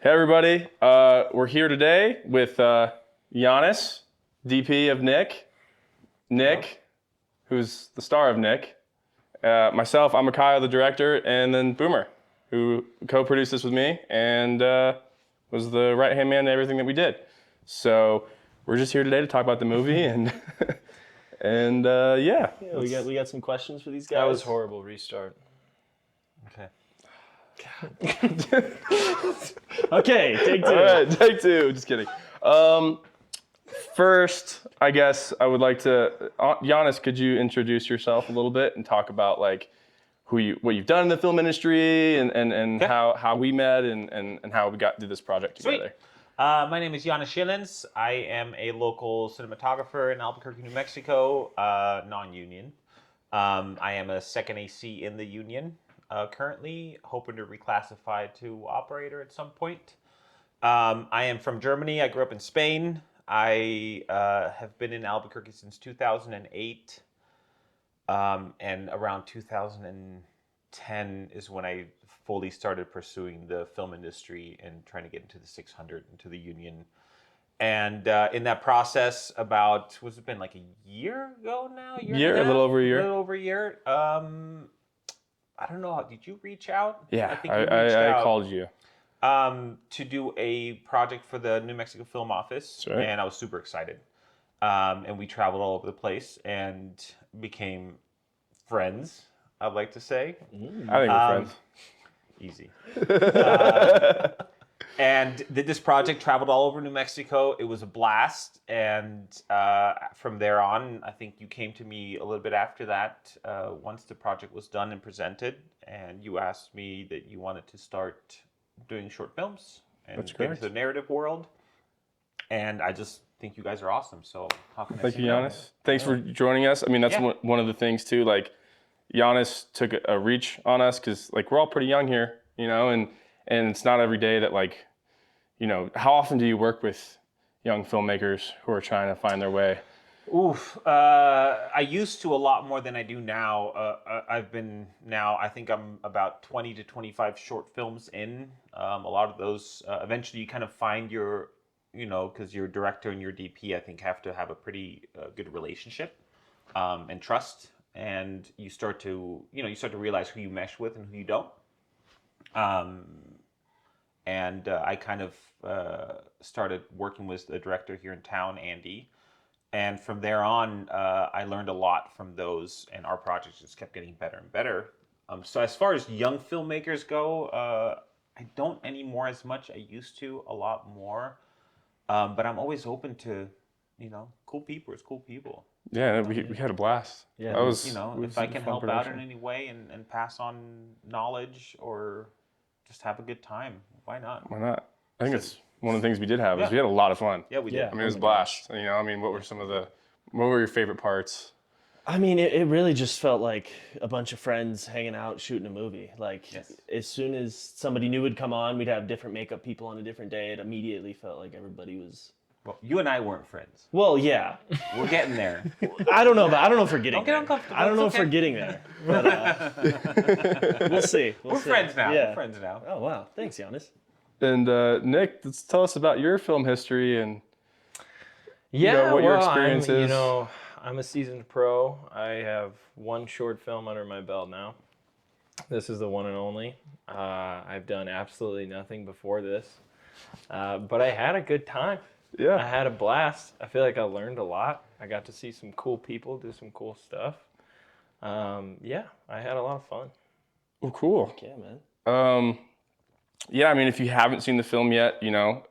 Hey everybody, we're here today with Giannis, DP of Nick, who's the star of Nick, myself, I'm Micaiah, the director, and then Boomer, who co-produced this with me and was the right-hand man to everything that we did. So we're just here today to talk about the movie and yeah. We got some questions for these guys. That was horrible. Restart. Okay. Okay, take two. All right, take two. Just kidding. First, I guess I would like to, Giannis, could you introduce yourself a little bit and talk about like what you've done in the film industry and how we met and how we got to do this project together. My name is Giannis Schillens. I am a local cinematographer in Albuquerque, New Mexico, non-union. I am a second AC in the union currently, hoping to reclassify to operator at some point. I am from Germany. I grew up in Spain. I have been in Albuquerque since 2008, and around 2010 is when I fully started pursuing the film industry and trying to get into the 600, into the union. And in that process, what's it been, like a year ago now? A little over a year. A little over a year. I don't know. Did you reach out? Yeah, I think you reached I out. called you. To do a project for the New Mexico Film Office, right. And I was super excited. And we traveled all over the place and became friends, I'd like to say. I think we're friends. Easy. And did this project, traveled all over New Mexico. It was a blast. And from there on, I think you came to me a little bit after that, once the project was done and presented. And you asked me that you wanted to start doing short films and get into the narrative world. And I just think you guys are awesome. So how can I Thank say you, no? Giannis. Thanks for joining us. I mean, that's one of the things too. Like, Giannis took a reach on us because like we're all pretty young here, you know, and it's not every day that like, you know, how often do you work with young filmmakers who are trying to find their way? Oof. I used to a lot more than I do now. I think I'm about 20 to 25 short films in. A lot of those, eventually you kind of find your, you know, because your director and your DP, I think, have to have a pretty good relationship and trust. And you start to realize who you mesh with and who you don't. And I kind of started working with the director here in town, Andy. And from there on, I learned a lot from those, and our projects just kept getting better and better. So as far as young filmmakers go, I don't anymore as much. I used to a lot more. But I'm always open to, you know, cool people. It's cool people. Yeah, we had a blast. Yeah, that was, you know, if I can help out in any way and pass on knowledge or just have a good time, why not? Why not? I think it's one of the things we did have is we had a lot of fun. Yeah, we did. Yeah. I mean, it was a blast. You know, I mean, what were your favorite parts? I mean, it really just felt like a bunch of friends hanging out, shooting a movie. Like, as soon as somebody new would come on, we'd have different makeup people on a different day. It immediately felt like everybody was... Well, you and I weren't friends. Well, yeah. We're getting there. I don't know if we're getting Don't get there. uncomfortable. I don't know It's if we're okay. getting there. But we'll see. We're friends now. Yeah. We're friends now. Oh, wow. Thanks, Giannis. And Nick, let's tell us about your film history and Yeah, what your well, experience is. I'm a seasoned pro. I have one short film under my belt now. This is the one and only. I've done absolutely nothing before this, but I had a good time. I Yeah. had a blast. I feel like I learned a lot. I got to see some cool people do some cool stuff. Yeah, I had a lot of fun. Well, cool. Yeah, man. Yeah, I mean, if you haven't seen the film yet, you know,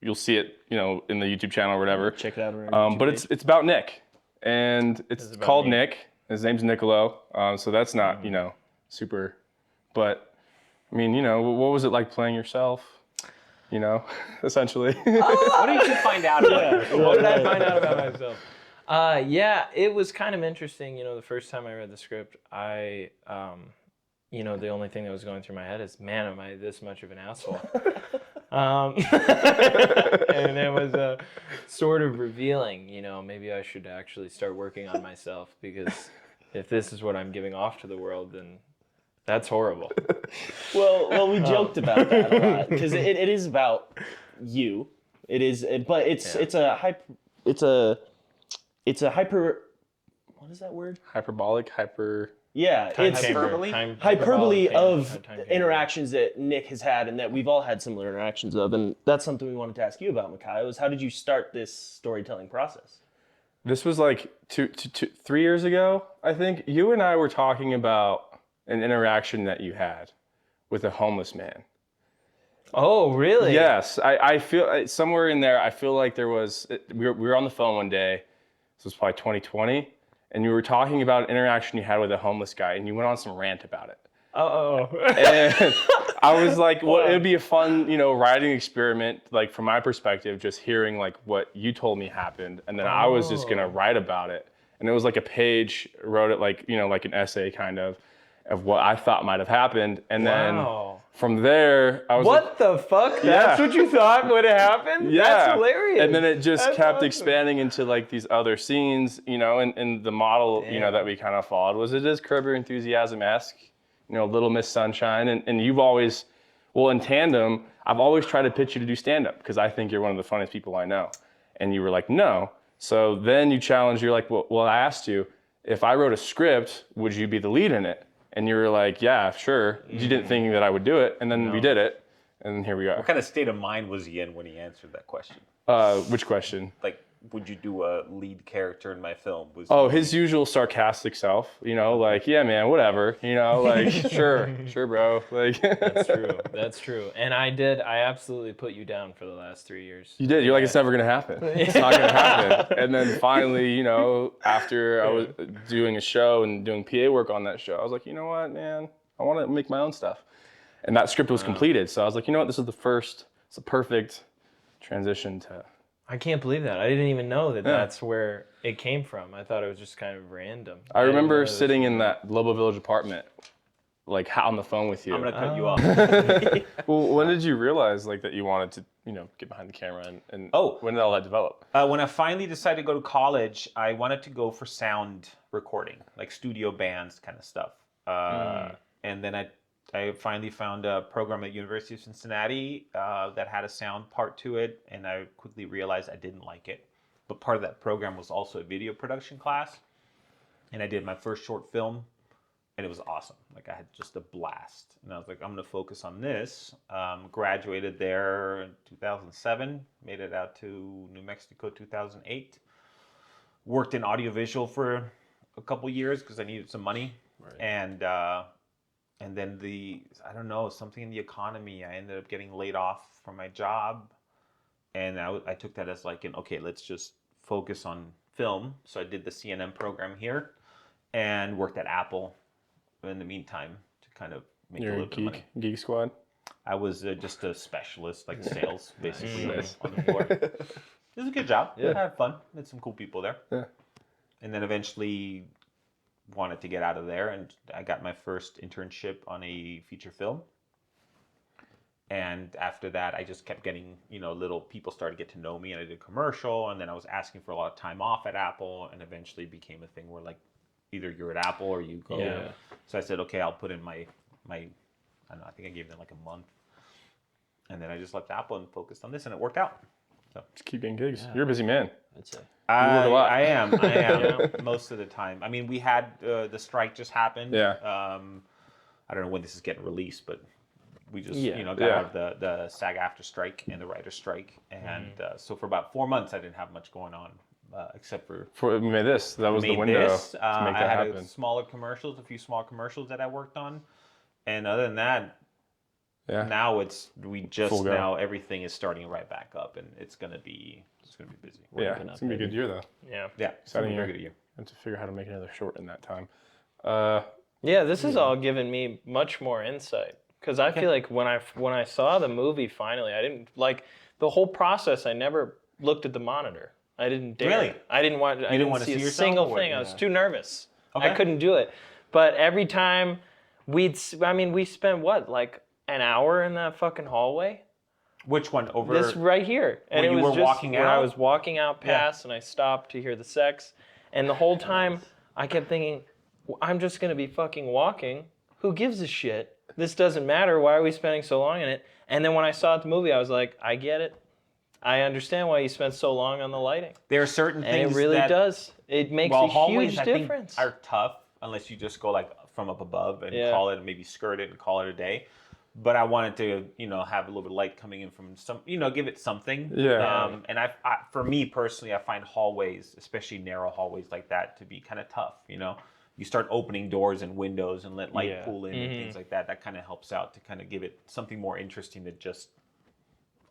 you'll see it, you know, in the YouTube channel or whatever. Check it out. On our YouTube But page. it's about Nick, and it's about called me. Nick. His name's Nicolo, so that's not, you know, super. But I mean, you know, what was it like playing yourself? You know, essentially. What did you find out about What did I find out about myself? Yeah, it was kind of interesting. You know, the first time I read the script, you know, the only thing that was going through my head is, man, am I this much of an asshole? And it was sort of revealing, you know, maybe I should actually start working on myself, because if this is what I'm giving off to the world, then That's horrible. Well, we joked about that a lot because it is about you. It is, but it's a hyper. What is that word? Hyperbolic, hyper. Yeah, it's Hyperbole? hyperbole of time chamber. interactions that Nick has had and that we've all had similar interactions of, and that's something we wanted to ask you about, Micaiah. Was how did you start this storytelling process? This was like 3 years ago, I think. You and I were talking about an interaction that you had with a homeless man. Oh, really? Yes, I feel somewhere in there. I feel like there was. We were on the phone one day. This was probably 2020, and you were talking about an interaction you had with a homeless guy, and you went on some rant about it. And I was like, well, it'd be a fun, writing experiment, like from my perspective, just hearing like what you told me happened, and then I was just gonna write about it. And it was like a page, wrote it like like an essay kind of what I thought might have happened, and then from there, I was like, What the fuck? That's what you thought would have happened? yeah. That's hilarious. And then it just That's kept awesome. expanding into like these other scenes, and the model, that we kind of followed was it is Curb Your Enthusiasm-esque, Little Miss Sunshine, and you've always, well, in tandem, I've always tried to pitch you to do stand-up because I think you're one of the funniest people I know. And you were like, no. So then you challenged, you're like, well, I asked you, if I wrote a script, would you be the lead in it? And you were like, yeah, sure. You didn't think that I would do it. And then we did it. And here we are. What kind of state of mind was he in when he answered that question? Which question? Like, would you do a lead character in my film? Oh, his usual sarcastic self, like, yeah, man, whatever, like, sure, bro. Like, That's true. And I absolutely put you down for the last 3 years. you did. You're like, it's never going to happen. It's not going to happen. And then finally, after I was doing a show and doing PA work on that show, I was like, you know what, man, I want to make my own stuff. And that script was completed. So I was like, you know what, this is it's a perfect transition to. I can't believe that. I didn't even know that that's where it came from. I thought it was just kind of random. I remember sitting in that Lobo Village apartment, like on the phone with you. I'm gonna cut you off. Well, when did you realize like that you wanted to, get behind the camera and when did all that develop? When I finally decided to go to college, I wanted to go for sound recording, like studio bands kind of stuff. And then I finally found a program at University of Cincinnati that had a sound part to it, and I quickly realized I didn't like it. But part of that program was also a video production class, and I did my first short film, and it was awesome. Like, I had just a blast, and I was like, I'm going to focus on this. Graduated there in 2007, made it out to New Mexico 2008. Worked in audiovisual for a couple years because I needed some money, and then I don't know, something in the economy, I ended up getting laid off from my job. And I took that as like, okay, let's just focus on film. So I did the CNN program here and worked at Apple in the meantime to kind of make a little bit of money. Geek Squad? I was just a specialist, like sales, basically, on the floor. It was a good job. I had fun. Met some cool people there. Yeah. And then eventually wanted to get out of there, and I got my first internship on a feature film. And after that, I just kept getting, little people started to get to know me, and I did a commercial, and then I was asking for a lot of time off at Apple, and eventually became a thing where like either you're at Apple or you go. Yeah. So I said, okay, I'll put in my I don't know, I think I gave them like a month. And then I just left Apple and focused on this, and it worked out. So Just keep getting gigs. You're a busy man. I'd say. I, work a lot. I am most of the time. I mean, we had the strike just happened. Yeah. I don't know when this is getting released, but we just got Yeah. out of the SAG-AFTRA strike and the writer's strike, and so for about 4 months I didn't have much going on, except for We made this. That was the made window this. to make I that had happen. a few small commercials that I worked on, and other than that, now Full go. now everything is starting right back up, and it's gonna be busy. Yeah, it's gonna be a good year though. Yeah. Yeah, it's gonna be a year. very good year. I have to figure out how to make another short in that time. Yeah, this has all given me much more insight because I feel like when I saw the movie finally, I didn't like the whole process. I never looked at the monitor. I didn't dare. Really? I didn't want. I didn't want to see see a yourself, single or thing. what? I was too nervous. Okay. I couldn't do it. But every time we spent what, like an hour in that fucking hallway. Which one over? This right here, and When it you was were just walking when I out? was walking out past, and I stopped to hear the sex, and the whole time I kept thinking, I'm just gonna be fucking walking, who gives a shit? This doesn't matter. Why are we spending so long in it? And then when I saw the movie, I was like, I get it. I understand why you spent so long on the lighting. There are certain And things it really that, does. It makes well, a hallways, huge I think, difference. are tough unless you just go like from up above and Yeah. call it, maybe skirt it and call it a day. But I wanted to, have a little bit of light coming in from some, give it something. Yeah. And for me personally, I find hallways, especially narrow hallways like that, to be kind of tough. You start opening doors and windows and let light Yeah. pool in and things like that. That kind of helps out to kind of give it something more interesting than just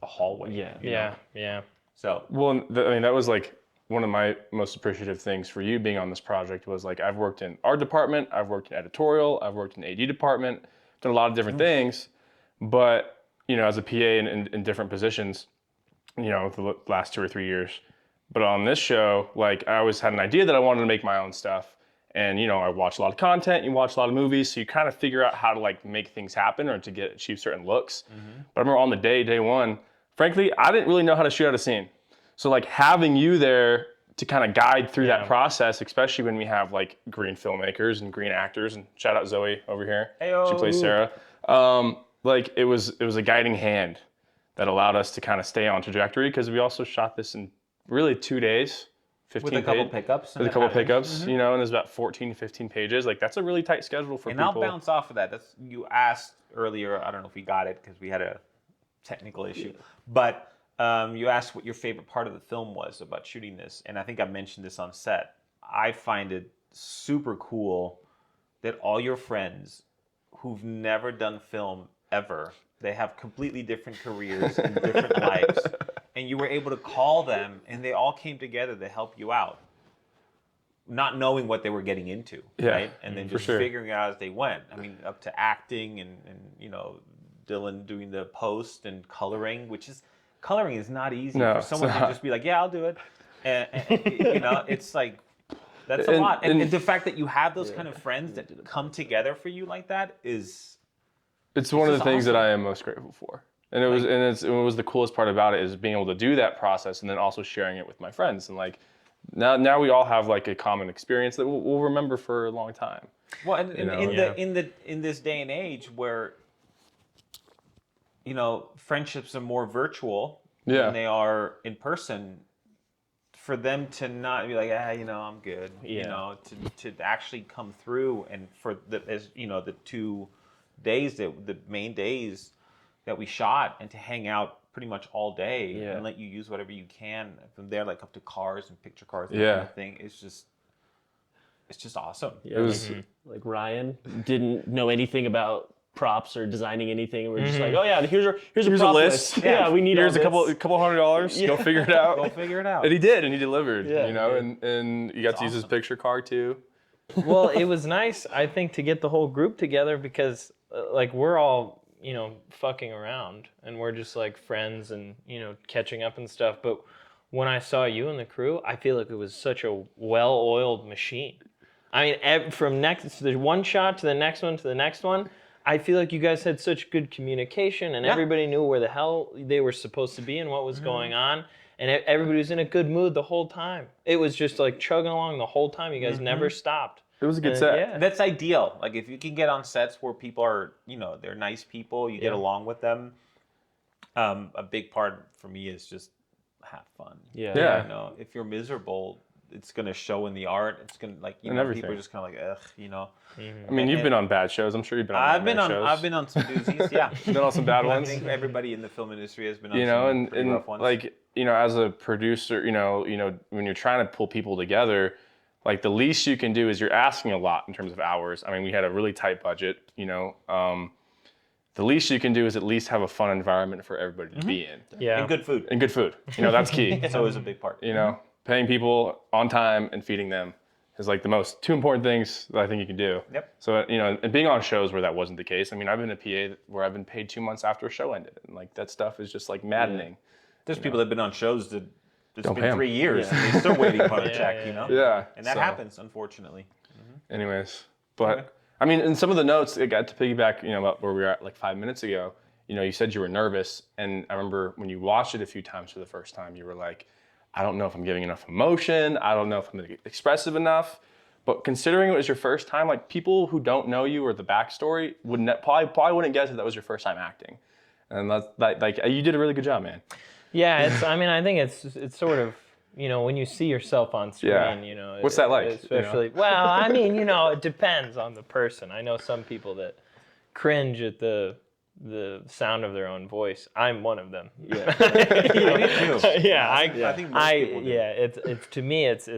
a hallway. Yeah. you know? Yeah. So Well, that was like one of my most appreciative things for you being on this project was like I've worked in art department, I've worked in editorial, I've worked in AD department, done a lot of different things, but as a PA in different positions, the last 2 or 3 years. But on this show, like I always had an idea that I wanted to make my own stuff. And I watch a lot of content, you watch a lot of movies, so you kind of figure out how to like make things happen or to achieve certain looks. But I remember on the day one, frankly, I didn't really know how to shoot out a scene. So like having you there to kind of guide through that process, especially when we have like green filmmakers and green actors, and shout out Zoe over here. Heyo. She plays Sarah. Like it was a guiding hand that allowed us to kind of stay on trajectory because we also shot this in really 2 days. 15 with a couple page- pickups. with a couple pickups, and there's about 14 to 15 pages. Like that's a really tight schedule for And people. I'll bounce off of that. You asked earlier. I don't know if we got it because we had a technical issue, but you asked what your favorite part of the film was about shooting this, and I think I mentioned this on set. I find it super cool that all your friends who've never done film ever, they have completely different careers and different lives, and you were able to call them, and they all came together to help you out, not knowing what they were getting into, right? And then just sure. figuring it out as they went. I mean, up to acting and Dylan doing the post and coloring, coloring is not easy No, for it's someone to not. just be like, yeah, I'll do it. And it's like, that's a And- lot. And and- the fact that you have those kind of friends that come together for you like that is, It's one of the just things that awesome. I am most grateful for. And it was the coolest part about it is being able to do that process and then also sharing it with my friends. And like now we all have like a common experience that we'll remember for a long time. well, and know? in this day and age where friendships are more virtual Yeah. than they are in person, for them to not be like, I'm good, to actually come through, and for the 2 days the main days that we shot, and to hang out pretty much all day Yeah. and let you use whatever you can from there, like up to cars and picture cars, that Yeah. kind of thing. It's just awesome. Yeah, It was like Ryan didn't know anything about props or designing anything, and we're just like, oh yeah, here's a here's a prop list. Yeah, we need Here's all a couple this. $200. Go figure it out. Go figure it out. And he did, and he delivered. Yeah, and you got to use his awesome. picture card too. Well, it was nice, I think, to get the whole group together because, like, we're all, fucking around and we're just like friends and, catching up and stuff. But when I saw you and the crew, I feel like it was such a well-oiled machine. I mean, from the one shot to the next one to the next one, I feel like you guys had such good communication and everybody knew where the hell they were supposed to be and what was going on. And everybody was in a good mood the whole time. It was just like chugging along the whole time. You guys never stopped. It was a good set. Yeah. That's ideal. Like if you can get on sets where people are, they're nice people, you get along with them. A big part for me is just have fun. Yeah. If you're miserable, it's gonna show in the art. It's gonna people everything. are just kind of like ugh. I mean, you've been on bad shows. I'm sure you've been on I've been nightmare on shows. some doozies. Yeah. Been on some bad I ones. think everybody in the film industry has been on some pretty and rough ones. like as a producer, when you're trying to pull people together, like the least you can do is you're asking a lot in terms of hours. I mean, we had a really tight budget. The least you can do is at least have a fun environment for everybody to be in, Yeah. and good food. and good food. That's key. It's always a big part. Paying people on time and feeding them is like the most 2 important things that I think you can do. Yep. So and being on shows where that wasn't the case. I mean, I've been a PA where I've been paid 2 months after a show ended, and like that stuff is just like maddening. There's people that have been on shows that it's Don't been pay 'em. 3 years and they're still waiting for a check. Yeah. And that so, happens, unfortunately. Anyways, but Okay. I mean, in some of the notes, it got to piggyback, about where we were at like 5 minutes ago. You said you were nervous, and I remember when you watched it a few times for the first time, you were like, I don't know if I'm giving enough emotion. I don't know if I'm expressive enough. But considering it was your first time, like people who don't know you or the backstory probably wouldn't guess that was your first time acting. And that's like you did a really good job, man. Yeah, I mean, I think it's sort of, when you see yourself on screen, Yeah. What's that like, Especially, well, I mean, it depends on the person. I know some people that cringe at the sound of their own voice. I'm one of them. Yeah. Yeah, I think most people do. yeah, it's to me it's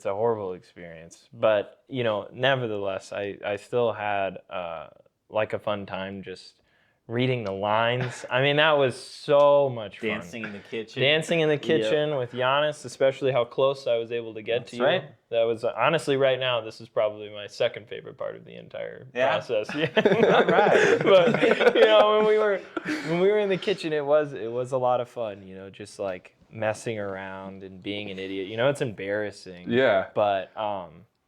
a horrible experience. But, nevertheless, I still had like a fun time just reading the lines. I mean, that was so much fun. Dancing in the kitchen. Dancing in the kitchen with Giannis, especially how close I was able to get to you. right. That was honestly right now. This is probably my second favorite part of the entire process. Yeah. All right. But when we were in the kitchen, it was a lot of fun. Just like messing around and being an idiot. It's embarrassing. Yeah. But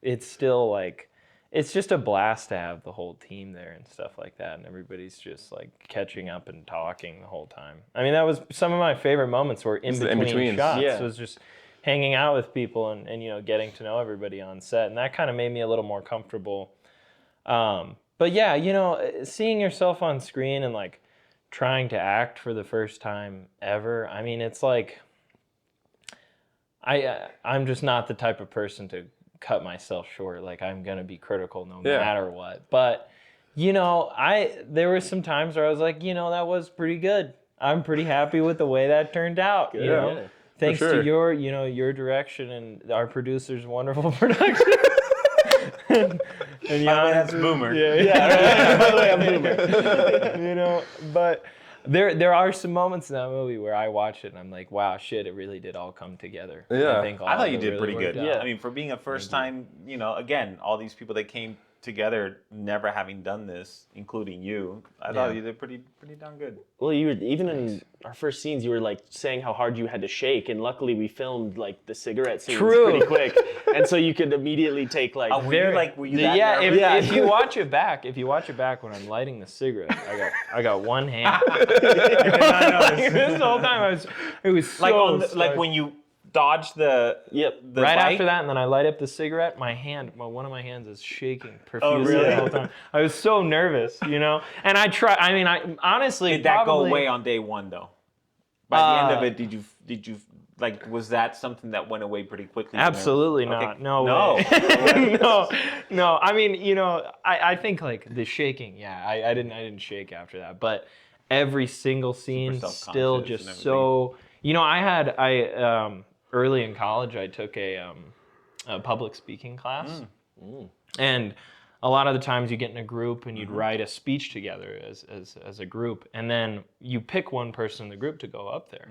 it's still like. It's just a blast to have the whole team there and stuff like that, and everybody's just like catching up and talking the whole time. I mean, that was some of my favorite moments were in between in-betweens. shots. Yeah. It was just hanging out with people and getting to know everybody on set, and that kind of made me a little more comfortable. But yeah, seeing yourself on screen and like trying to act for the first time ever. I mean, it's like I'm just not the type of person to cut myself short. Like I'm gonna be critical no matter what. But there were some times where I was like, that was pretty good. I'm pretty happy with the way that turned out. Yeah. Thanks sure. to your direction and our producer's wonderful production. and By the way, that's Boomer. Yeah, right. By the way, I'm Boomer. But there are some moments in that movie where I watch it and I'm like, wow, shit, it really did all come together. Yeah. I thought you did pretty good. Yeah. I mean, for being a first time, again, all these people that came together, never having done this, including you, I thought you did pretty darn good. Well, you were even in our first scenes. You were like saying how hard you had to shake, and luckily we filmed like the cigarette scenes pretty quick, and so you could immediately take like. Were you that Yeah, nervous? if you watch it back when I'm lighting the cigarette, I got one hand. This whole time it was so like when you dodge the right bike? after that, and then I light up the cigarette. One of my hands is shaking profusely really? the whole time. I was so nervous, and I try. I mean, I honestly Did that probably, go away on day one though? By the end of it, did you like? Was that something that went away pretty quickly? Absolutely Okay. not. No No. way. No. I mean, I think like the shaking. Yeah, I didn't shake after that, but every single scene still self-conscious just and so. Early in college, I took a public speaking class, and a lot of the times you get in a group and you'd write a speech together as a group, and then you pick one person in the group to go up there.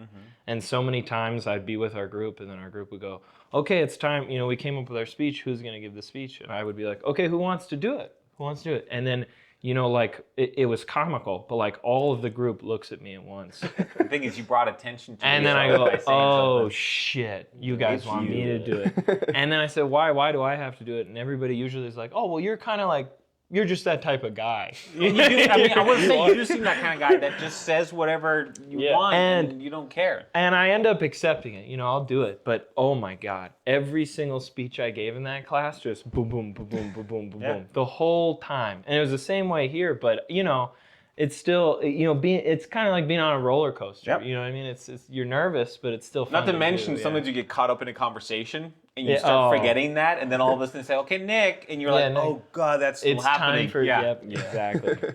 And so many times I'd be with our group, and then our group would go, "Okay, it's time. We came up with our speech. Who's going to give the speech?" And I would be like, "Okay, who wants to do it? Who wants to do it?" And then like it was comical, but like all of the group looks at me at once. The thing is, you brought attention to And then I yourself go, by saying oh something. shit, you guys want me to do it. And then I said, why do I have to do it? And everybody usually is like, oh, well, you're kind of like, you're just that type of guy. You do, I would say you do seem that kind of guy that just says whatever you want and you don't care. And I end up accepting it. I'll do it. But oh my God, every single speech I gave in that class, just boom, boom, boom, boom, boom, boom, boom, boom, the whole time. And it was the same way here, but it's still, it's kind of like being on a roller coaster. Yep. You know what I mean? It's you're nervous, but it's still fun. Not to do, mention, yeah. sometimes you get caught up in a conversation and you start forgetting that, and then all of a sudden say, "Okay, Nick," and you're like, Nick. "Oh God, that's still It's happening." time for yeah.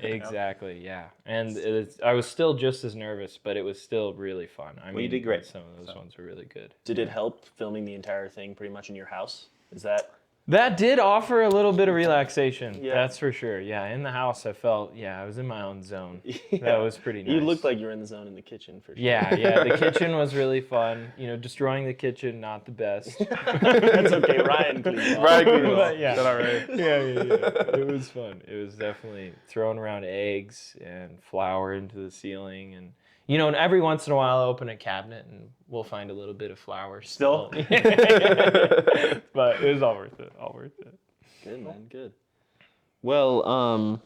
exactly, yeah. And I was still just as nervous, but it was still really fun. I mean, you did great. Some of those ones were really good. Did it help filming the entire thing pretty much in your house? Is that? That did offer a little bit of relaxation. Yeah. That's for sure. Yeah, in the house, I felt, I was in my own zone. That was pretty nice. You looked like you were in the zone in the kitchen for sure. Yeah. The kitchen was really fun. Destroying the kitchen, not the best. That's okay. Ryan cleaned it up. Right, cool. But, yeah. Is that all right? Yeah. It was fun. It was definitely throwing around eggs and flour into the ceiling. And, and every once in a while, I'll open a cabinet and we'll find a little bit of flour still. But it was all worth it. Good, man. Good. Well,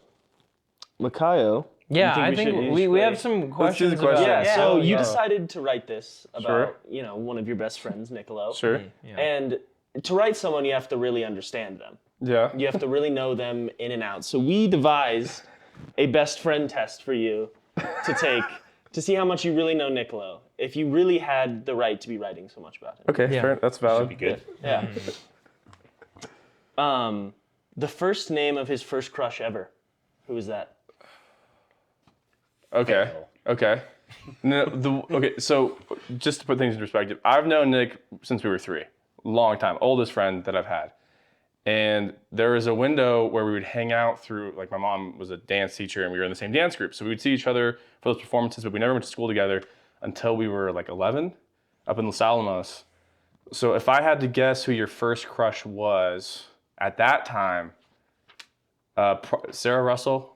Makayo. Yeah, you I we think should- we have some questions. questions. about- Yeah, so you yeah. decided to write this about, Sure. one of your best friends, Nicolo. Sure. Yeah. And to write someone, you have to really understand them. Yeah. You have to really know them in and out. So we devised a best friend test for you to take to see how much you really know Nicolo. If you really had the right to be writing so much about him. Okay, Yeah. fair. That's valid. Be good. Yeah. The first name of his first crush ever. Who is that? Okay. Okay. No, okay, so just to put things in perspective, I've known Nick since we were 3. Long time. Oldest friend that I've had. And there was a window where we would hang out through, like my mom was a dance teacher and we were in the same dance group. So we would see each other for those performances, but we never went to school together until we were like 11 up in Los Alamos. So if I had to guess who your first crush was at that time, Sarah Russell?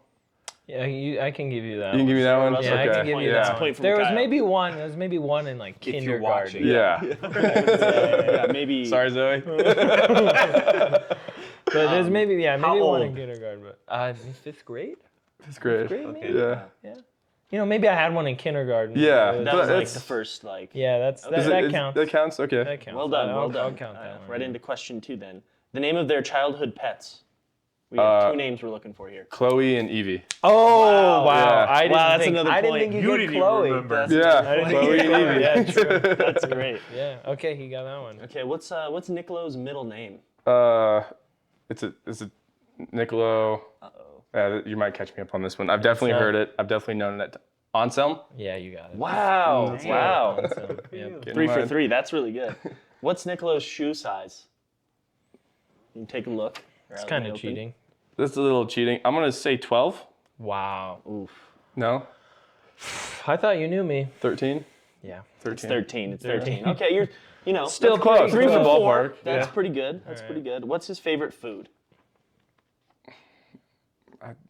Yeah, I can give you that. You can give me that one? Yeah, I Okay. can give you Yeah. that one. Point from There was Kyle. maybe one. There was maybe one in like If you're kindergarten. watching. Yeah. Yeah, maybe. Sorry, Zoe. But there's maybe how maybe one in old? kindergarten. But in 5th grade. That's great. grade, Okay. Yeah. Yeah. You know, maybe I had one in kindergarten. Yeah. It was- That was like It's- the first like. Yeah, that counts. That counts? Okay. That counts. Well done. I'll Well done. I'll count that one. Right into question 2 then. The name of their childhood pets. We have 2 names we're looking for here. Chloe and Evie. Oh wow! Yeah. I didn't Wow, that's think, another I didn't point. think you, You get didn't even Chloe. remember. Yeah. Chloe and Evie. Yeah, true. That's great. Yeah. Okay, he got that one. Okay, what's Nicolo's middle name? It's a Nicolo. Yeah, you might catch me up on this one. I've definitely heard it. I've definitely known it. Anselm? Yeah, you got it. Wow. Wow. So, yeah. Getting 3 for mine. 3. That's really good. What's Nicolo's shoe size? You can take a look. It's kind of cheating. That's a little cheating. I'm going to say 12. Wow. Oof. No? I thought you knew me. 13? Yeah. 13. 13. It's 13. Okay, you're, Still That's close. pretty 3 for Close. 4. Ballpark. That's Yeah. pretty good. That's pretty good. What's his favorite food?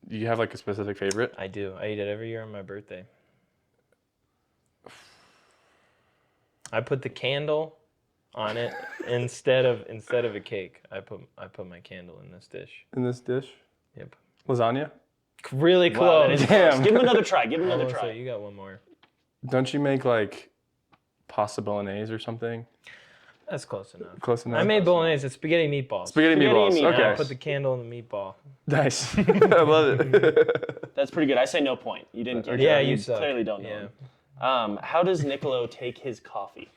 You have like a specific favorite? I do. I eat it every year on my birthday. I put the candle on it instead of a cake. I put my candle in this dish. In this dish? Yep. Lasagna? Really Wow, close. that is Damn. close. Give him another try. Give him another Almost try. there. You got one more. Don't you make like pasta bolaise or something? That's close enough. Close enough. I made bolognese. It's spaghetti meatballs. Spaghetti Spaghetti meatballs. and meatballs. And I Okay. put the candle in the meatball. Nice. I love it. That's pretty good. I say no point. You didn't get it. Yeah, you suck. clearly don't know Yeah. him. How does Nicolo take his coffee?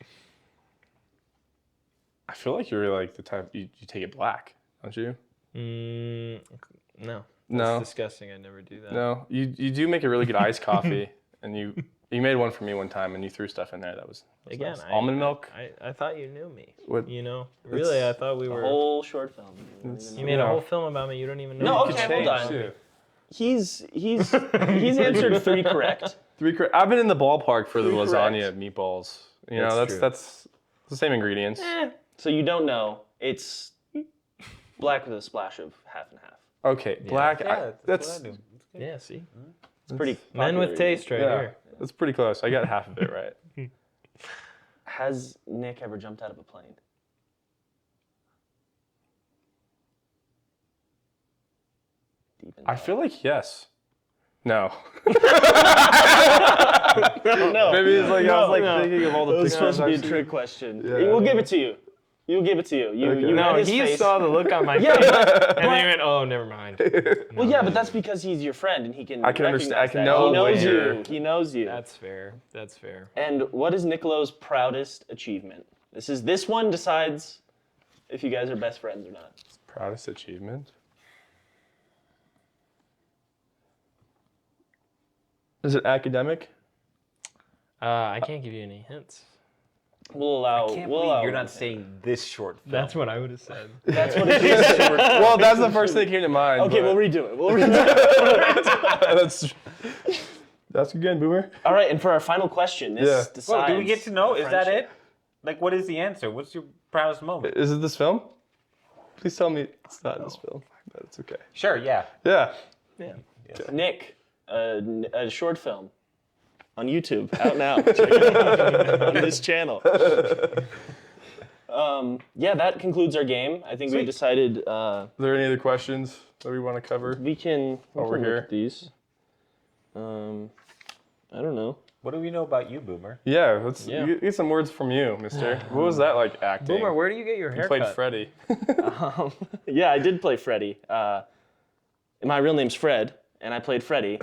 I feel like you're like the type you take it black, don't you? No. No. That's disgusting. I never do that. No. You do make a really good iced coffee, and you made one for me one time, and you threw stuff in there that was Again, nice. Almond milk. I thought you knew me. What- You know, really, I thought we A were. whole short film. You made a whole film about me. You don't even know. No, me. okay, hold on. too. He's answered 3 correct. I've been in the ballpark for the 3 lasagna meatballs. You know, That's true. that's the same ingredients. So you don't know. It's black with a splash of half and half. Okay, black. That's what I do. Yeah. See, It's pretty men popular. with taste right yeah, here. that's pretty close. I got half of it right. Has Nick ever jumped out of a plane? Deep in I feel like yes. No. no. Maybe it's like I was like No. thinking of all the It was pictures supposed to be a I've seen. trick question. Yeah. We'll give it to you. You'll give it to you. You, Okay. you No, read his he face. saw the look on my Yeah, face, but- and then he went, "Oh, never mind." Well, yeah, but that's because he's your friend and he can. I can understand- recognize I can that. know He knows when you. you're- He knows you. That's fair. That's fair. And what is Nicolo's proudest achievement? This one decides if you guys are best friends or not. Proudest achievement. Is it academic? I can't give you any hints. We'll allow. Can't we'll believe allow you're one not thing. saying this short film. That's what I would have said. That's what it is. Well, that's the first thing that came to mind. Okay, but we'll redo it. We'll redo it. that's again, Boomer. All right, and for our final question, this Yeah. decides. Well, do we get to know? our Is that friendship. it? Like, what is the answer? What's your proudest moment? Is it this film? Please tell me it's not this film. That's okay. Sure, yeah. Yeah. Yeah. Nick, a short film on YouTube, out now. Check it out on this channel. Yeah, that concludes our game. I think we Sweet. decided Are there any other questions that we want to cover? we can Over look here. at these. I don't know. What do we know about you, Boomer? Yeah, let's Yeah. get some words from you, mister. What was that like acting? Boomer, where do you get your you haircut? played Freddy. Yeah, I did play Freddy. My real name's Fred, and I played Freddy.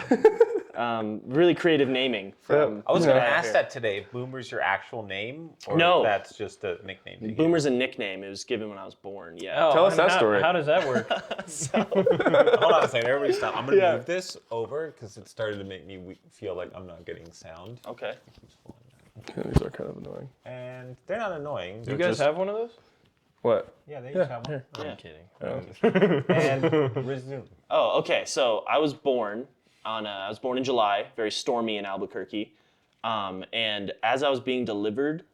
Really creative naming from. I was going to Yeah. ask that today. If Boomer's your actual name, or No. if that's just a nickname. to you? Boomer's a nickname. It was given when I was born. Yeah. Oh, Tell us and that how, story. How does that work? Hold on a second. Everybody stop. I'm going to Yeah. move this over because it started to make me feel like I'm not getting sound. Okay. These are kind of annoying. And they're not annoying. You guys have one of those? What? Yeah, they each have one. I'm kidding. And resume. Oh, okay. So I was born in July, very stormy in Albuquerque, and as I was being delivered,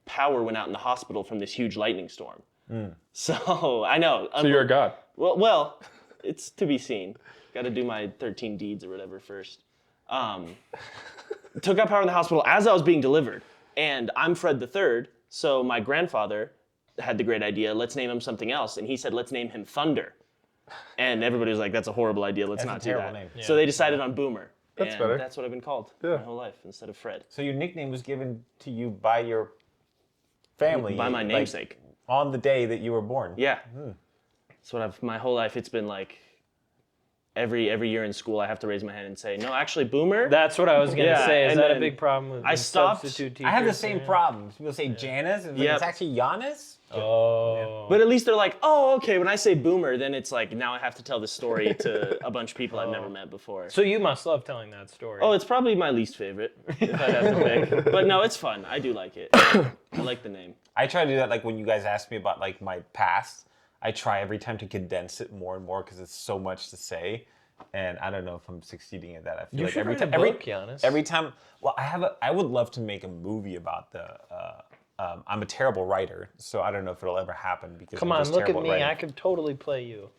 power went out in the hospital from this huge lightning storm. So I know. So you're a god. Well, it's to be seen. Got to do my 13 deeds or whatever first. Took out power in the hospital as I was being delivered, and I'm Fred the Third. So my grandfather had the great idea. Let's name him something else, and he said, "Let's name him Thunder." And everybody was like, "That's a horrible idea. Let's That's not a do terrible that." name. So they decided on Boomer. That's and better. That's what I've been called Yeah. my whole life instead of Fred. So your nickname was given to you by your family. By my like, namesake. on the day that you were born. Yeah. That's what my whole life. It's been like every year in school, I have to raise my hand and say, "No, actually, Boomer." That's what I was gonna Yeah, say. Is and that a then big problem with I stopped- substitute teachers? I have the same Yeah. problem. People say Janice, and Yep. it's actually Giannis. Oh. But at least they're like, "Oh, okay." When I say Boomer, then it's like now I have to tell this story to a bunch of people I've never met before. So you must love telling that story. Oh, it's probably my least favorite if I'd have to pick. But no, it's fun. I do like it. I like the name. I try to do that like when you guys ask me about like my past. I try every time to condense it more and more because it's so much to say, and I don't know if I'm succeeding at that. I feel you like should every write time, a book, Giannis. every time. Well, I would love to make a movie about the. I'm a terrible writer, so I don't know if it'll ever happen because Come I'm on, just look at terrible me. writing. I could totally play you.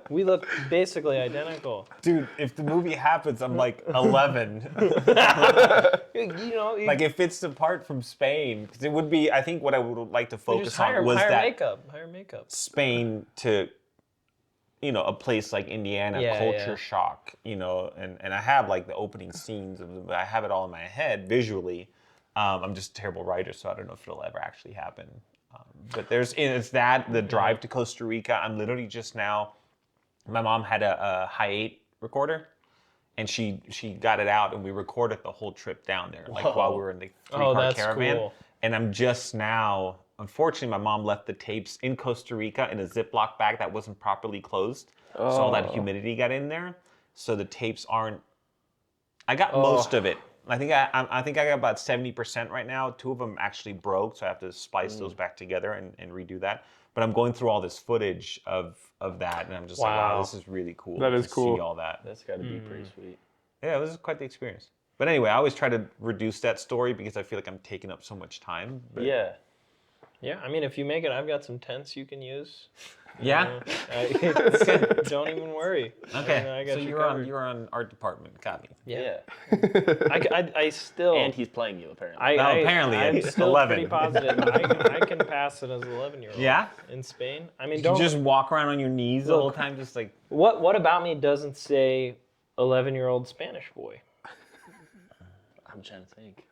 We look basically identical. Dude, if the movie happens, I'm like 11. You know, you Like it fits apart from Spain because it would be. I think what I would like to just focus hire on was that makeup. Hire makeup. Spain to, a place like Indiana, Yeah, culture yeah. shock, and I have like the opening scenes I have it all in my head visually. I'm just a terrible writer, so I don't know if it'll ever actually happen. But it's that the drive to Costa Rica. I'm literally just now. My mom had a Hi8 recorder, and she got it out, and we recorded the whole trip down there, like while we were in the three-car that's caravan. cool. And I'm just now. Unfortunately, my mom left the tapes in Costa Rica in a Ziploc bag that wasn't properly closed, so all that humidity got in there. So the tapes aren't. I got most of it. I think I got about 70% right now. 2 of them actually broke, so I have to splice those back together and redo that. But I'm going through all this footage of that, and I'm just like, wow, Wow. this is really cool. That to is cool. See all that. That's got to be pretty sweet. Yeah, it was quite the experience. But anyway, I always try to reduce that story because I feel like I'm taking up so much time. But Yeah. Yeah, I mean, if you make it, I've got some tents you can use. Yeah. Don't even worry. Okay. I got So you you're covered. on art department. Got me. Yeah. I still. And he's playing you apparently. No, apparently I'm it's still 11. pretty positive. I can pass it as an 11-year-old. Yeah? In Spain. I mean, You don't. just walk around on your knees the Look. whole time, just like. What about me doesn't say 11-year-old Spanish boy? I'm trying to think.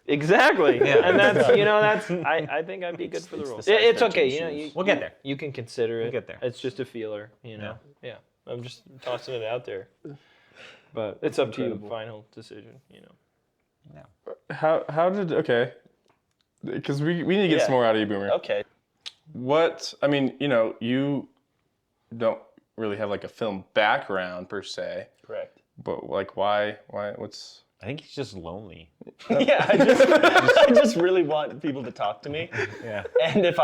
Exactly. Yeah. And that's I think I'd be good for the it's role. the size It's 13 okay. shoes. We'll get there. You can consider it. We'll get there. It's just a feeler, Yeah. I'm just tossing it out there. But it's up to you. Final decision, How did okay? Because we need to get Yeah. some more out of you, Boomer. Okay. What I mean, you don't really have like a film background per se, Correct. but like why what's I think he's just lonely. Yeah, I just really want people to talk to me. Yeah. And if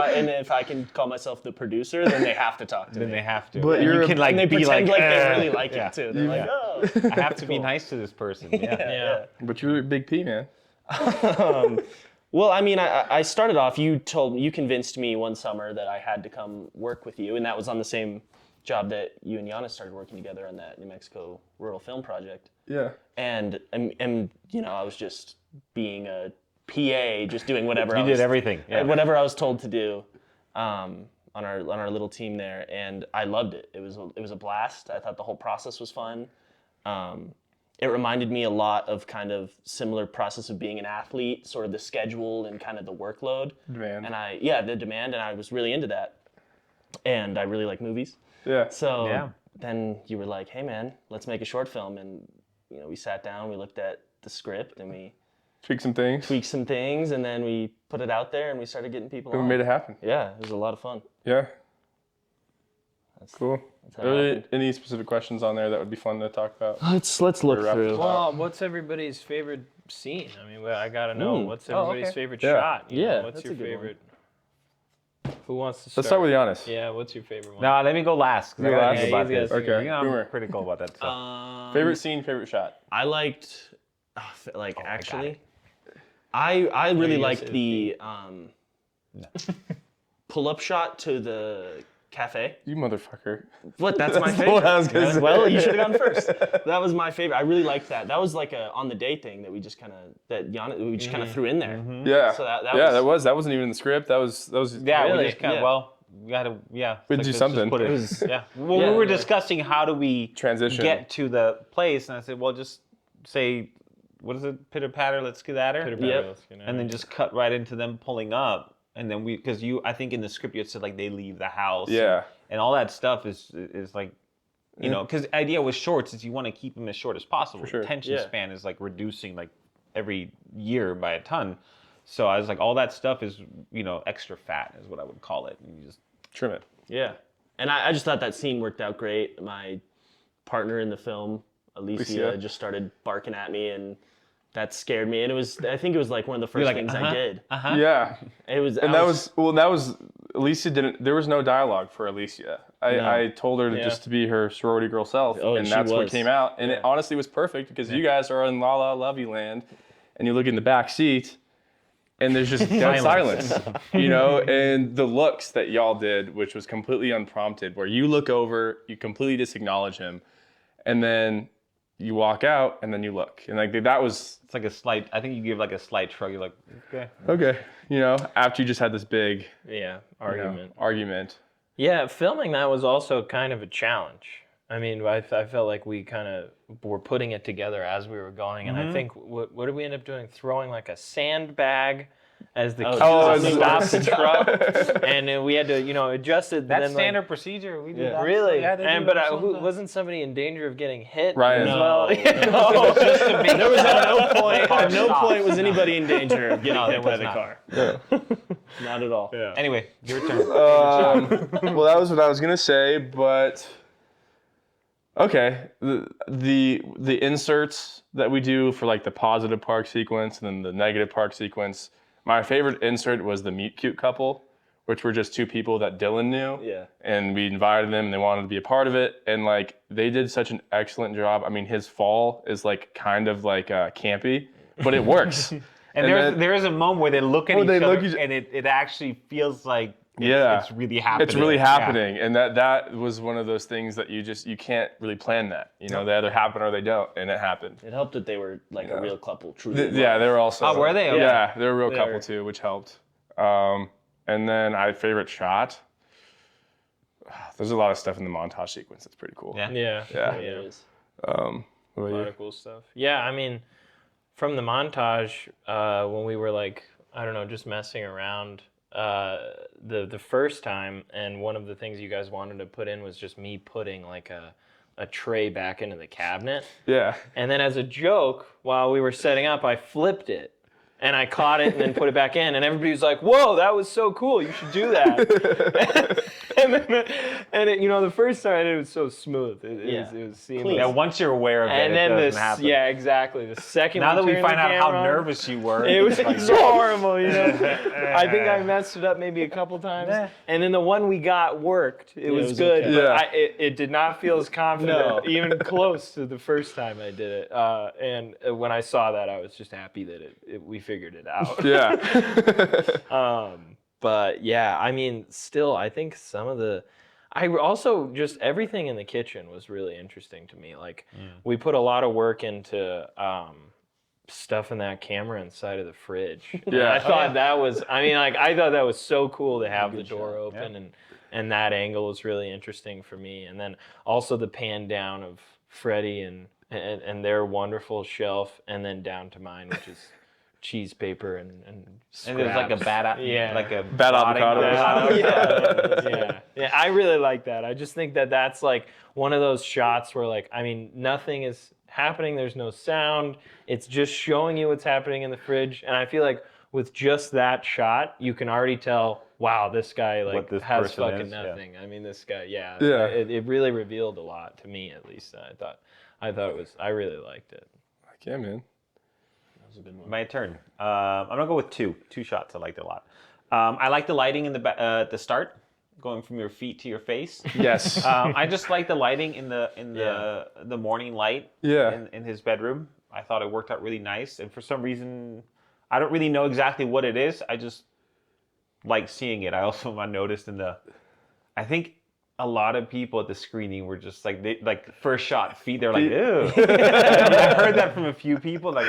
I can call myself the producer, then they have to talk to Then me. they have to. But And you're- you can like And they be pretend like they really "Eh." like Yeah. it too. They're like, oh. I have to be nice to this person. Yeah. Yeah. but you're a big P man. Well, I mean, I started off. You convinced me one summer that I had to come work with you, and that was on the same job that you and Giannis started working together on that New Mexico rural film project. Yeah. And I was just being a PA, just doing whatever You I was did everything. Yeah. whatever I was told to do on our little team there, and I loved it. It was a blast. I thought the whole process was fun. it reminded me a lot of kind of similar process of being an athlete, sort of the schedule and kind of the workload. Demand. And the demand, and I was really into that. And I really like movies. Yeah. So Yeah. then you were like, hey man, let's make a short film. And we sat down, we looked at the script, and we Tweak some things. tweaked some things, and then we put it out there, and we started getting people And we on. made it happen. Yeah, it was a lot of fun. Yeah. That's Cool. how Are it there happened. any specific questions on there that would be fun to talk about? Let's look wrap through. this up. Well, what's everybody's favorite scene? I mean, I gotta know what's everybody's okay. favorite Yeah. shot. you know? Yeah, What's that's your a good one. favorite? Who wants to start? Let's start with Giannis. Yeah, what's your favorite one? No, let me go last. 'Cause I You gotta last? think about Yeah, this. you Okay. You know, Boomer. I'm critical about that stuff. Favorite scene, favorite shot. I liked, actually, I really you liked said the pull-up shot to the cafe. You motherfucker. What? That's my That's favorite. what I was gonna say. Well, you should have gone first. That was my favorite. I really liked that. That was like a on the day thing that we just kind of threw in there. Yeah. So that that wasn't even in the script. That was Yeah, Really? we just kind of, Yeah. well, we gotta, yeah. We'd like, do let's just something. put It was- yeah. Well, yeah, we were yeah. discussing how do we transition. get to the place, and I said, well, just say, what is it, pitter patter, let's skedatter, Yep. and then just cut right into them pulling up, and then because I think in the script you had said like they leave the house, Yeah. and all that stuff is like, you know, because the idea with shorts is you want to keep them as short as possible. For sure. Attention Yeah. span is like reducing like every year by a ton. So I was like, all that stuff is, extra fat is what I would call it. And you just Trim it. Yeah. And I just thought that scene worked out great. My partner in the film, Alicia, Alicia. just started barking at me, and that scared me. And I think it was like one of the first like, things uh-huh. I did. Yeah. It was, And that was Alicia there was no dialogue for Alicia. I told her Yeah. to be her sorority girl self, Oh, and and she that's what was. came out. And it honestly was perfect because you guys are in La La Lovey Land, and you look in the back seat, and there's just dead silence, and the looks that y'all did, which was completely unprompted, where you look over, you completely disacknowledge him, and then you walk out, and then you look, and like that was it's like a slight. I think you give like a slight shrug. You're like, okay. okay, after you just had this big argument. Yeah, filming that was also kind of a challenge. I mean, I felt like we kind of were putting it together as we were going, and I think what did we end up doing? Throwing like a sandbag as the key Oh, to as stop the the truck, and then we had to adjust it. That's then, standard like, procedure. We do that. really, Yeah, they do and that but sometimes. wasn't somebody in danger of getting hit Ryan. as No. well? there was at no point was anybody in danger of getting No, hit there by was the not. car. Not at all. Anyway, your turn. Well, that was what I was gonna say, but okay. The inserts that we do for like the positive park sequence and then the negative park sequence. My favorite insert was the meet cute couple, which were just two people that Dylan knew. Yeah. And we invited them and they wanted to be a part of it. And like they did such an excellent job. I mean, his fall is like kind of like campy, but it works. And there is a moment where they look at Where each they other, look at- and it actually feels like Yeah. it's really happening. It's really Yeah. happening, and that was one of those things that you can't really plan that. They either happen or they don't, and it happened. It helped that they were like a real couple, truly. Yeah, they were also. Oh, were they? Okay. Yeah, they were a real They couple were. too, which helped. And then favorite shot. There's a lot of stuff in the montage sequence that's pretty cool. Yeah. Yeah. Yeah. There is. What A about lot you? of cool stuff. Yeah, I mean, from the montage, when we were like, I don't know, just messing around the first time, and one of the things you guys wanted to put in was just me putting like a tray back into the cabinet. Yeah. And then as a joke, while we were setting up, I flipped it. And I caught it and then put it back in, and everybody was like, "Whoa, that was so cool! You should do that." the first time I did it was so smooth. It was seamless. Yeah, once you're aware of And it, then it doesn't happen. yeah, exactly. The second Now that we turned find the out how camera on, nervous you were, it was like, so horrible. I think I messed it up maybe a couple times, and then the one we got worked. It was was good, okay. but Yeah. it did not feel as confident, No. even close to the first time I did it. And when I saw that, I was just happy that we figured it out. Yeah. But yeah, I mean, still, I think I also just everything in the kitchen was really interesting to me. Like, we put a lot of work into stuff in that camera inside of the fridge. Yeah. I thought that was, I thought that was so cool to have the door open, and that angle was really interesting for me. And then also the pan down of Freddie and and their wonderful shelf, and then down to mine, which is cheese paper and And there's like a scraps. like a Bad avocado. Yeah, I really like that. I just think that that's like one of those shots where, like, I mean, nothing is happening. There's no sound. It's just showing you what's happening in the fridge. And I feel like with just that shot, you can already tell, wow, this guy like this has person fucking is, yeah. nothing. I mean, this guy, yeah. Yeah. It really revealed a lot to me, at least. I thought it was. I really liked it. Yeah, man. My turn. I'm gonna go with two shots. I liked it a lot. I like the lighting in at the start, going from your feet to your face. Yes. I just like the lighting in the morning light. Yeah. In his bedroom, I thought it worked out really nice. And for some reason, I don't really know exactly what it is. I just like seeing it. I also noticed I think a lot of people at the screening were just like first shot feet. They're like, ew. I heard that from a few people. Like,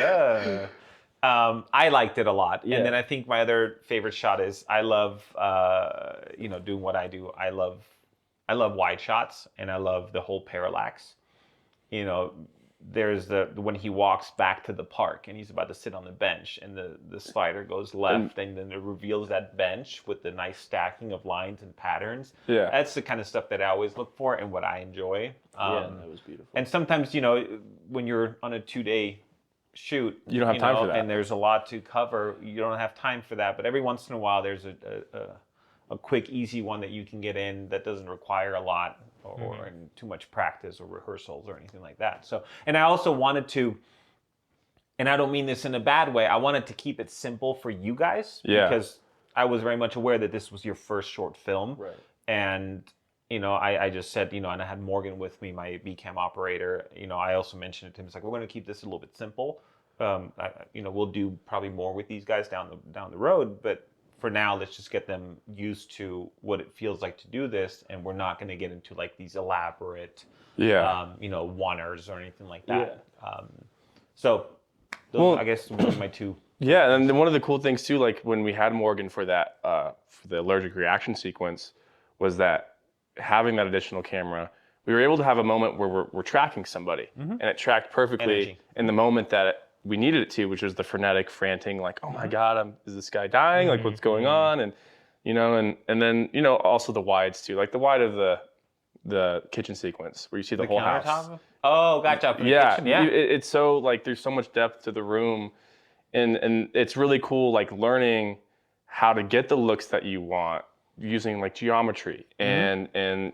I liked it a lot. Yeah. And then I think my other favorite shot is I love, doing what I do. I love wide shots, and I love the whole parallax. You know, there's when he walks back to the park and he's about to sit on the bench, and the slider goes left, and then it reveals that bench with the nice stacking of lines and patterns. Yeah. That's the kind of stuff that I always look for and what I enjoy. Yeah, that was beautiful. And sometimes, when you're on a 2-day shoot, You don't have time for that. and there's a lot to cover, you don't have time for that. But every once in a while, there's a quick, easy one that you can get in that doesn't require a lot or too much practice or rehearsals or anything like that. So, and I also wanted to, and I don't mean this in a bad way, I wanted to keep it simple for you guys. Yeah. Because I was very much aware that this was your first short film. Right. And, I just said, and I had Morgan with me, my BCam operator. I also mentioned it to him. It's like, we're going to keep this a little bit simple. We'll do probably more with these guys down the road, but for now, let's just get them used to what it feels like to do this, and we're not going to get into like these elaborate, one-ers or anything like that. So, those, I guess, were my two. Yeah, and then one of the cool things too, like when we had Morgan for that for the allergic reaction sequence, was that having that additional camera, we were able to have a moment where we're tracking somebody, and it tracked perfectly Energy. in the moment that we needed it to, which was the frenetic, frantic, like, oh my God, is this guy dying? Like, what's going on? And and then also the wides too, like the wide of the kitchen sequence where you see the whole house. Countertop? Oh, gotcha. For the Yeah, kitchen, yeah. it's so like there's so much depth to the room, and it's really cool like learning how to get the looks that you want using like geometry and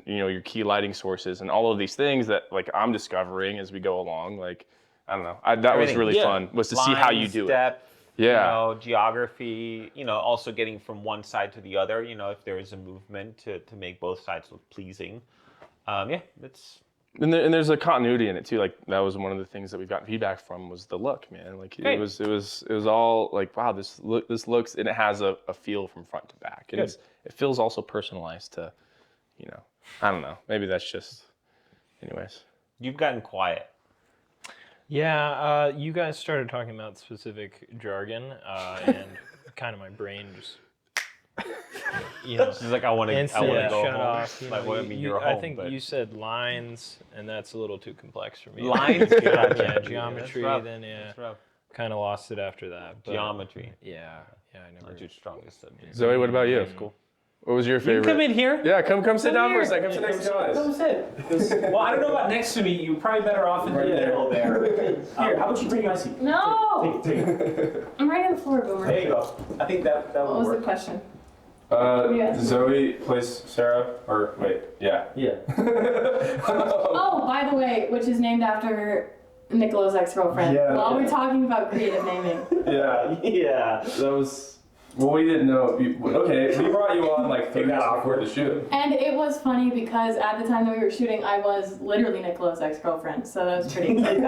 your key lighting sources and all of these things that like I'm discovering as we go along. Like I don't know, that was Everything. really fun was to see how you do it. Depth, Yeah. geography, also getting from one side to the other, if there is a movement to make both sides look pleasing. That's And there's a continuity in it too. Like that was one of the things that we've gotten feedback from was the look, man. Like Great. it was all like, wow, this looks, and it has a feel from front to back, and it feels also personalized to, I don't know. Maybe that's just, anyways. You've gotten quiet. Yeah, you guys started talking about specific jargon, and kind of my brain just, It's like I want to instantly go shut home. off. Like, well, I mean, you're I home, think but you said lines, and that's a little too complex for me. lines. Yeah, Gotcha. geometry. That's rough. Then That's rough. kind of lost it after that. But, Geometry. Yeah, I never. Not your strongest subject. Zoe, what about you? That's cool. What was your favorite? Come in here. Yeah, come sit down for a here. second. Come sit next to us. sit. Well, I don't know about next to me. You're probably better off in the middle there. Here, how about you take my seat? No! Take it. I'm right on the floor, Boomer. There you go. I think that What will was the work. question? Uh, Zoe plays Sarah, or wait, yeah. Yeah. Oh, by the way, which is named after Nicolo's ex-girlfriend. Yeah. While we're talking about creative naming. Yeah, Yeah. that was. Well, we didn't know. Okay, we brought you on like 3 minutes before the shoot. And it was funny because at the time that we were shooting, I was literally Nicolo's ex-girlfriend, so that was pretty exciting.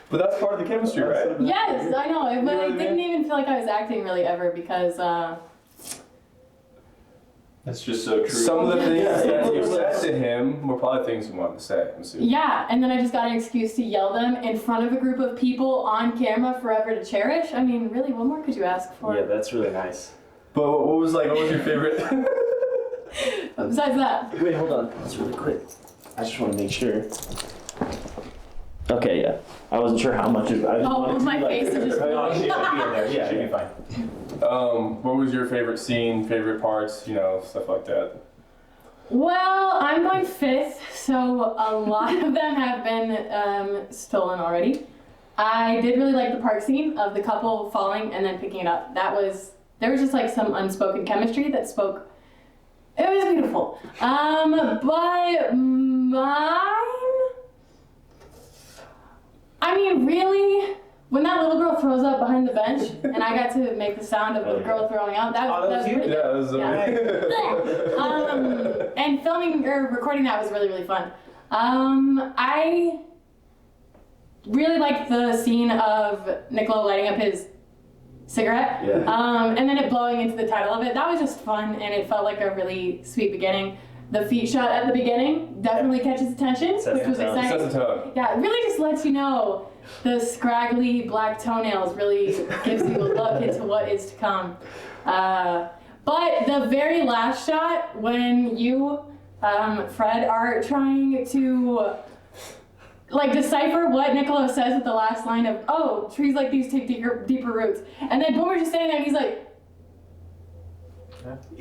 But that's part of the chemistry, right? Yes, I know, but know I what I didn't mean? even feel like I was acting really ever because That's just so true. Some of the things that you said to him were probably things you wanted to say. I'm assuming. yeah, and then I just got an excuse to yell them in front of a group of people on camera forever to cherish. I mean, really, what more could you ask for? Yeah, that's really nice. But what was your favorite? But besides that, Wait, hold on. That's really quick. I just want to make sure. Okay, yeah. I wasn't sure how much. I just Oh, wanted to my be like- face is just. Oh, she should be in there. Yeah, she'll be fine. What was your favorite scene, favorite parts, stuff like that? Well, I'm going 5th, so a lot of them have been stolen already. I did really like the park scene of the couple falling and then picking it up. There was just like some unspoken chemistry that spoke. It was beautiful. But mine, I mean, really, when that little girl throws up behind the bench and I got to make the sound of the girl throwing up, that was pretty good. Yeah, it was And filming or recording that was really, really fun. I really liked the scene of Niccolo lighting up his cigarette. Yeah. And then it blowing into the title of it. That was just fun and it felt like a really sweet beginning. The feet shot at the beginning definitely catches attention, which was Sets exciting. the tone. Yeah, it really just lets you know the scraggly black toenails really gives you a look into what is to come. But the very last shot, when you, Fred, are trying to like decipher what Niccolo says at the last line of, oh, trees like these take deeper roots. And then Boomer's just standing there and he's like,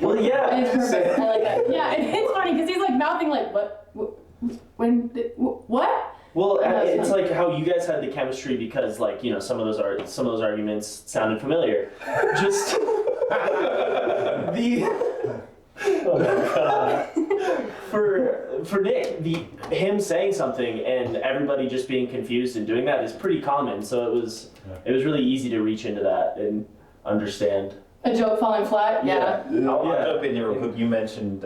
Well, yeah. and it's perfect. I like that. Yeah, it's funny because he's like mouthing like, what? What? Well, Yeah, that's it's fun. like how you guys had the chemistry because, like, some of those arguments sounded familiar. Just the oh my God. For Nick, him saying something and everybody just being confused and doing that is pretty common. So it was really easy to reach into that and understand. A joke falling flat? Yeah. I'll jump in here real quick. You mentioned,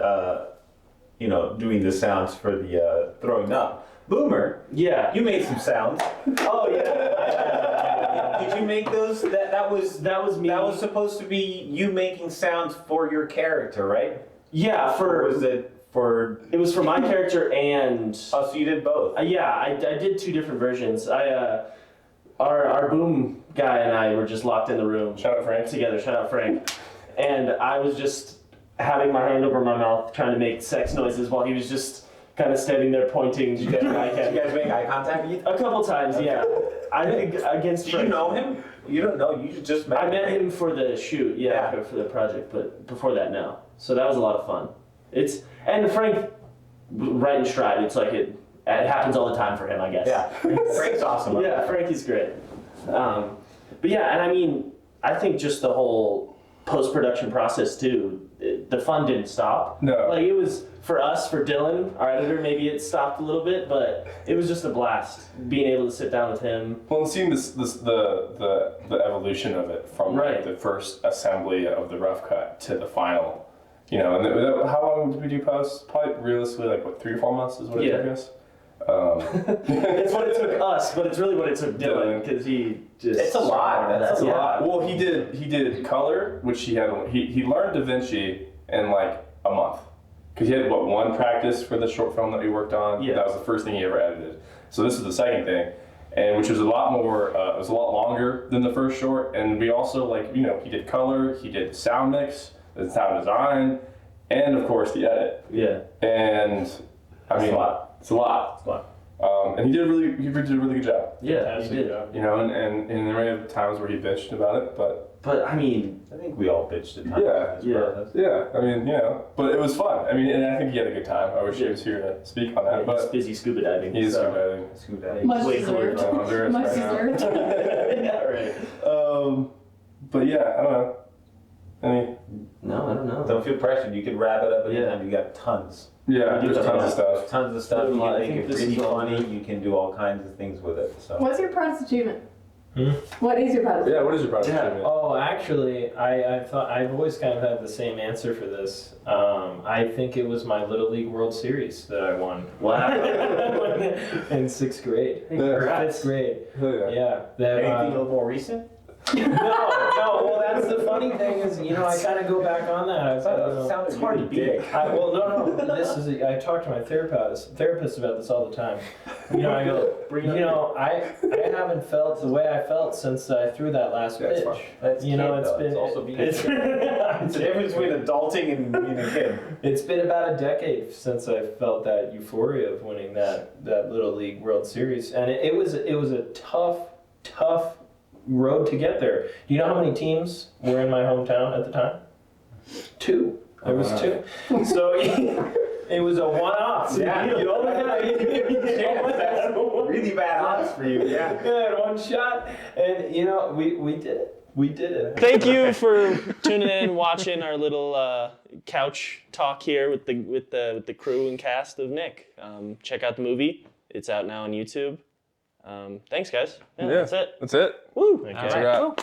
doing the sounds for the throwing up. Boomer, Yeah. you made some sounds. Oh yeah. Did you make those? That was me. That was supposed to be you making sounds for your character, right? Yeah. Or was it for? It was for my character and. Oh, so you did both. Yeah, I did 2 different versions. Our boom guy and I were just locked in the room. Shout out Frank. Together, shout out Frank. And I was just having my hand over my mouth trying to make sex noises while he was just kind of standing there pointing. Did you guys make eye contact with you? A couple times, yeah. I think against Do you Frank. know him? You don't know. You just met I met him. him for the shoot, Yeah. for the project, but before that, no. So that was a lot of fun. And Frank, right in stride. It's like it happens all the time for him, I guess. Yeah, Frank's awesome. Yeah, Frankie's great. But yeah, and I mean, I think just the whole post-production process too, the fun didn't stop. No. Like it was, for us, for Dylan, our editor, maybe it stopped a little bit, but it was just a blast being able to sit down with him. Well, and seeing the evolution of it from Right. the first assembly of the rough cut to the final, and how long did we do post? Probably realistically, like what, 3 or 4 months is what it Yeah. took us. It's what it took us, but it's really what it took Dylan, because he just... It's a lot. That's a Yeah. lot. Well, he did color, which he learned Da Vinci in like a month, because he had one practice for the short film that we worked on. Yeah. That was the first thing he ever edited. So this is the second thing, and which was a lot more. It was a lot longer than the first short, and we also he did color, he did sound mix, the sound design, and of course the edit. Yeah. And I mean, a lot. It's a lot. It's a lot. And he did a really good job. Yeah, he did. And there may have times where he bitched about it, but But I mean, I think we all bitched at times. Yeah. It's Yeah. process. yeah, I mean, but it was fun. I mean, and I think he had a good time. I wish he was here to speak on that, he's but busy scuba diving. he's so. good. Scoot down. He's Much way deserved. cooler. There is Much right now. deserved. Yeah, right. But yeah, I don't know. I mean, No, I don't know. Don't feel pressured. You could wrap it up Yeah. anytime. You got tons. yeah, We do there's have tons of stuff. Tons of stuff. You I can think make it this really is all funny. good. You can do all kinds of things with it. So. What's your proudest achievement? What is your proudest Yeah, what is your project? Yeah. achievement? Oh, actually, I've always kind of had the same answer for this. I think it was my Little League World Series that I won. Wow. In 6th grade. Yeah. Or 5th grade. Oh, yeah. Yeah. That, Anything a little more recent? No. Well, that's the funny thing is, I kind of go back on that. I was like, It's hard to beat. I talk to my therapist about this all the time. I go, I haven't felt the way I felt since I threw that last pitch. That's it's also being it's the difference between adulting and being a kid. It's been about a decade since I felt that euphoria of winning that Little League World Series, and it was a tough road to get there. Do you know how many teams were in my hometown at the time? 2. There was 2. So it was a one-off. Yeah. You only had Really bad odds for you. Yeah. had one shot, and we did it. We did it. Thank you for tuning in and watching our little couch talk here with the crew and cast of Nick. Check out the movie. It's out now on YouTube. Thanks, guys. Yeah, that's it. That's it. Woo. That's a wrap.